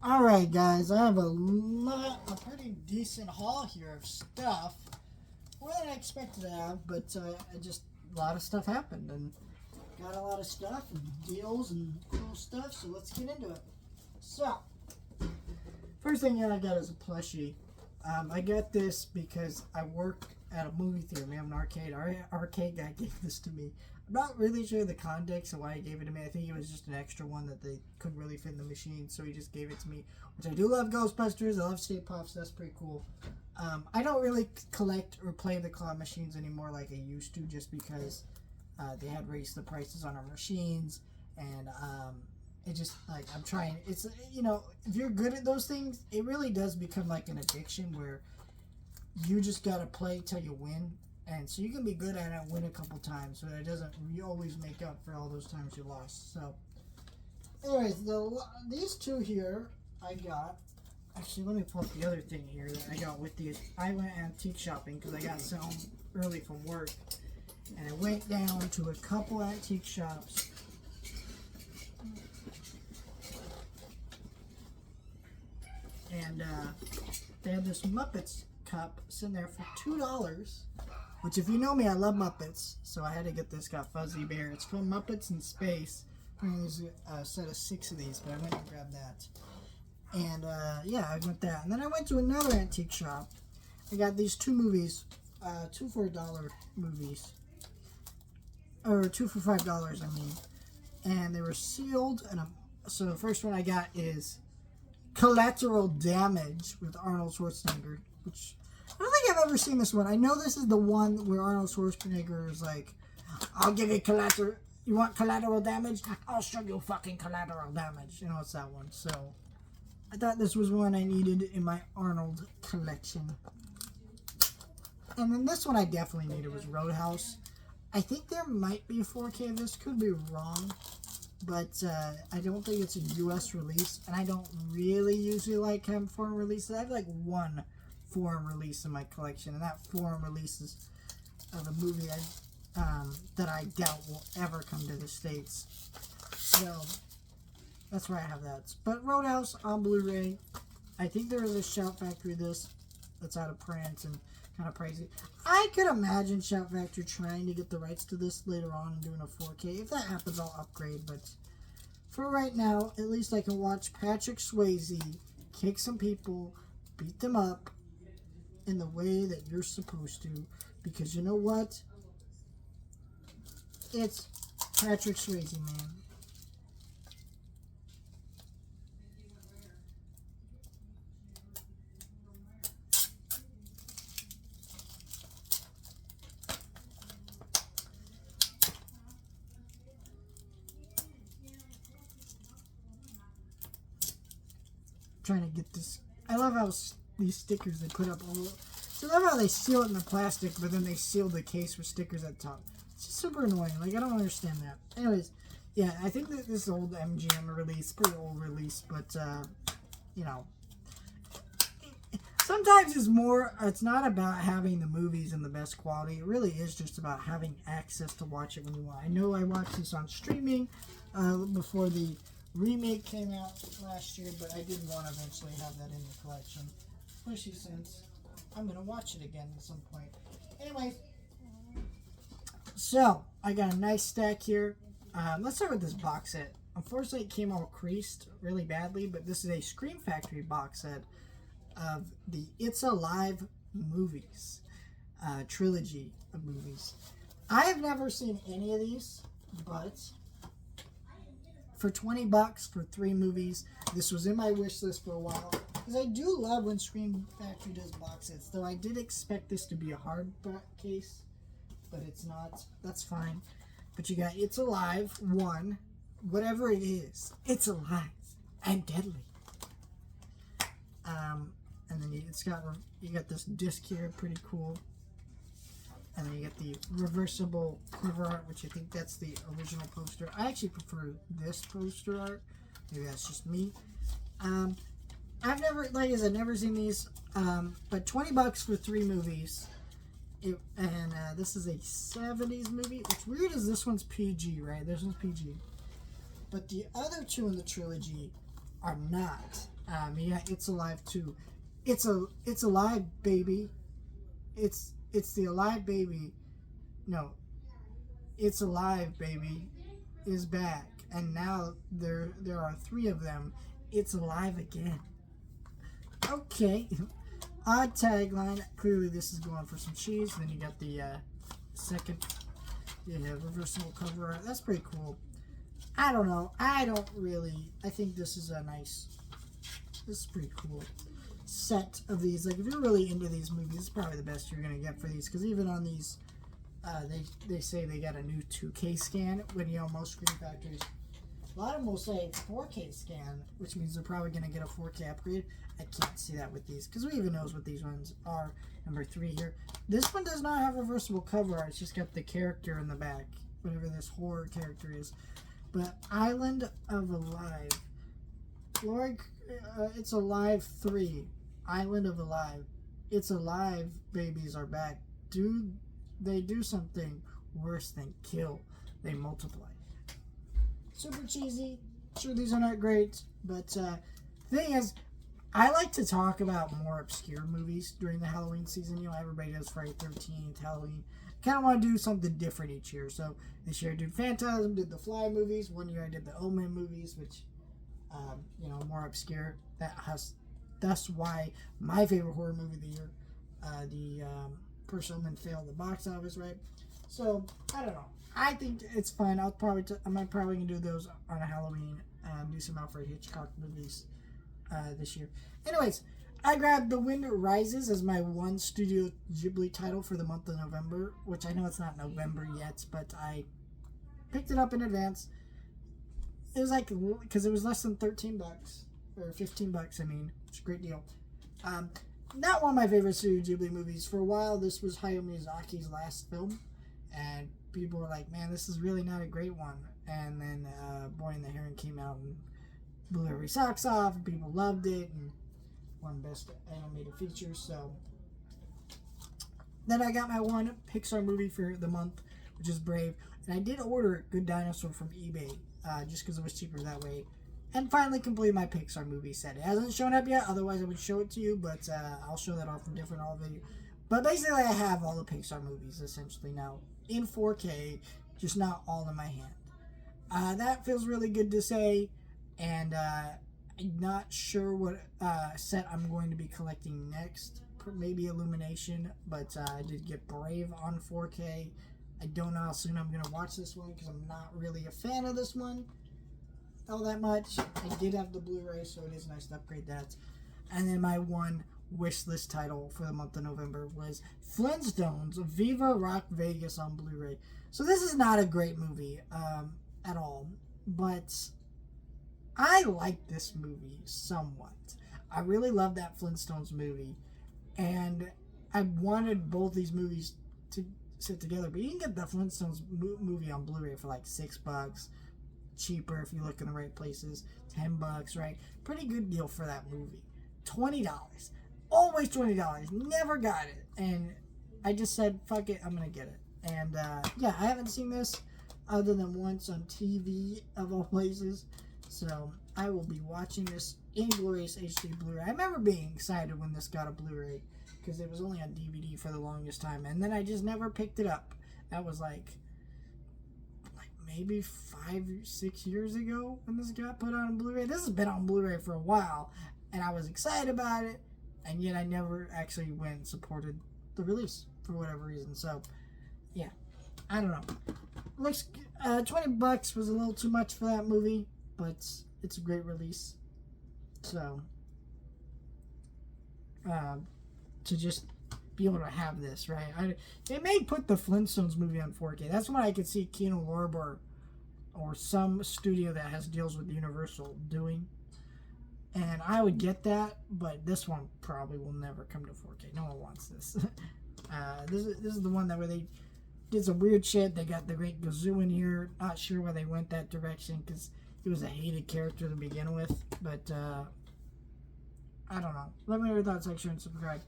Alright guys, I have a pretty decent haul here of stuff. More than I expected to have, but a lot of stuff happened and got a lot of stuff and deals and cool stuff, so let's get into it. So, first thing I got is a plushie. I got this because I work at a movie theater. We have an arcade. Our arcade guy gave this to me. I'm not really sure the context of why he gave it to me. I think it was just an extra one that they couldn't really fit in the machine, so he just gave it to me. Which I do love Ghostbusters. I love Stay Puffs. That's pretty cool. I don't really collect or play the claw machines anymore like I used to, just because they had raised the prices on our machines, and it just, like, I'm trying. It's, if you're good at those things, it really does become like an addiction where you just gotta play till you win. And so you can be good at it and win a couple times, but it doesn't always make up for all those times you lost. So, anyways, these two here I got. Actually, let me pull up the other thing here that I got with these. I went antique shopping because I got some early from work, and I went down to a couple antique shops. And they had this Muppets cup sitting there for $2. Which, if you know me, I love Muppets, so I had to get this. Got Fuzzy Bear. It's from Muppets in Space. There's a set of 6 of these, but I went and grabbed that. And yeah, I got that. And then I went to another antique shop. I got these 2 movies, 2 for $1 movies, or 2 for $5. I mean, and they were sealed. And so the first one I got is Collateral Damage with Arnold Schwarzenegger, which I don't think I've ever seen this one. I know this is the one where Arnold Schwarzenegger is like, I'll give you collateral. You want collateral damage? I'll show you fucking collateral damage. You know, it's that one. So, I thought this was one I needed in my Arnold collection. And then this one I definitely needed was Roadhouse. I think there might be a 4K of this. Could be wrong. But I don't think it's a US release. And I don't really usually like having foreign releases. I have like one foreign release in my collection, and that foreign release is of a movie that I doubt will ever come to the States. So that's why I have that. But Roadhouse on Blu-ray. I think there is a Shout Factory this that's out of print and kind of pricey. I could imagine Shout Factory trying to get the rights to this later on and doing a 4K. If that happens, I'll upgrade. But for right now, at least I can watch Patrick Swayze kick some people, beat them up, in the way that you're supposed to, because you know what? It's Patrick Swayze, man. Trying to get this. I love how these stickers they put up all. So I love how they seal it in the plastic, but then they seal the case with stickers at the top. It's just super annoying. Like, I don't understand that. Anyways, yeah, I think that this old MGM release, pretty old release, but, you know, sometimes it's not about having the movies in the best quality. It really is just about having access to watch it when you want. I know I watched this on streaming before the remake came out last year, but I did want to eventually have that in the collection, especially since I'm going to watch it again at some point. Anyway, so I got a nice stack here. Let's start with this box set. Unfortunately, it came all creased really badly, but this is a Scream Factory box set of the It's Alive movies, trilogy of movies. I have never seen any of these, but for $20 for 3 movies, this was in my wish list for a while. Because I do love when Scream Factory does box sets, though I did expect this to be a hardback case, but it's not. That's fine. But you got It's Alive 1, whatever it is, it's alive and deadly. And then you got this disc here, pretty cool. And then you get the reversible cover art, which I think that's the original poster. I actually prefer this poster art. Maybe that's just me. I've never, like I said, never seen these. But $20 for 3 movies. This is a 70s movie. What's weird is this one's PG, right? This one's PG. But the other 2 in the trilogy are not. Yeah, It's Alive too. It's Alive, baby. It's the Alive baby. No, It's Alive, baby, is back, and now there are three of them. It's alive again. Okay. Odd tagline. Clearly, this is going for some cheese. Then you got the second, reversible cover art. That's pretty cool. I don't know. I think this is a nice. This is pretty cool set of these. Like, if you're really into these movies, it's probably the best you're gonna get for these. Because even on these, they say they got a new 2K scan. When most screen factories, a lot of them will say 4K scan, which means they're probably gonna get a 4K upgrade. I can't see that with these because who even knows what these ones are. Number 3 here. This one does not have reversible cover art. It's just got the character in the back, whatever this horror character is. But Island of Alive. Lord, It's Alive 3. Island of Alive. It's Alive babies are back. They do something worse than kill. They multiply. Super cheesy. Sure, these are not great, but thing is, I like to talk about more obscure movies during the Halloween season. Everybody does Friday 13th, Halloween. Kind of want to do something different each year. So this year I did Phantasm, did the Fly movies. One year I did the Omen movies, which, more obscure. That's why my favorite horror movie of the year, the First Omen, failed the box office, right? So, I don't know. I think it's fun. I'm probably going to do those on a Halloween, do some Alfred Hitchcock movies this year. Anyways, I grabbed The Wind Rises as my one Studio Ghibli title for the month of November, which I know it's not November yet, but I picked it up in advance. It was like, because it was less than $13, or $15, I mean. It's a great deal. Not one of my favorite Studio Ghibli movies. For a while, this was Hayao Miyazaki's last film, and people were like, man, this is really not a great one. And then Boy and the Heron came out and blew every socks off, and people loved it, and won Best Animated Feature. So then I got my one Pixar movie for the month, which is Brave. And I did order Good Dinosaur from eBay, just because it was cheaper that way. And finally completed my Pixar movie set. It hasn't shown up yet, otherwise I would show it to you, but I'll show that off in different video. But basically I have all the Pixar movies essentially now in 4K, just not all in my hand. That feels really good to say, and I'm not sure what set I'm going to be collecting next. Maybe Illumination, but I did get Brave on 4K. I don't know how soon I'm going to watch this one because I'm not really a fan of this one all that much. I did have the Blu-ray, so it is nice to upgrade that. And then my one wish list title for the month of November was Flintstones Viva Rock Vegas on Blu-ray. So this is not a great movie at all, but I like this movie somewhat. I really love that Flintstones movie, and I wanted both these movies to sit together, but you can get the Flintstones movie on Blu-ray for like $6, cheaper if you look in the right places, $10, right? Pretty good deal for that movie. $20, always $20. Never got it, and I just said, fuck it, I'm gonna get it. And yeah, I haven't seen this other than once on TV of all places, so I will be watching this in glorious HD Blu-ray. I remember being excited when this got a Blu-ray because it was only on DVD for the longest time, and then I just never picked it up. That was like maybe 5-6 years ago when this got put on Blu-ray. This has been on Blu-ray for a while, and I was excited about it, and yet I never actually went and supported the release for whatever reason. So yeah, I don't know. Looks $20 was a little too much for that movie, but it's a great release. So to just be able to have this, right? They may put the Flintstones movie on 4K. That's what I could see Kino Lorber or some studio that has deals with Universal doing. And I would get that, but this one probably will never come to 4K. No one wants this. This is the one that where they did some weird shit. They got the Great Gazoo in here. Not sure why they went that direction because he was a hated character to begin with. But I don't know. Let me know your thoughts, like, share, and subscribe.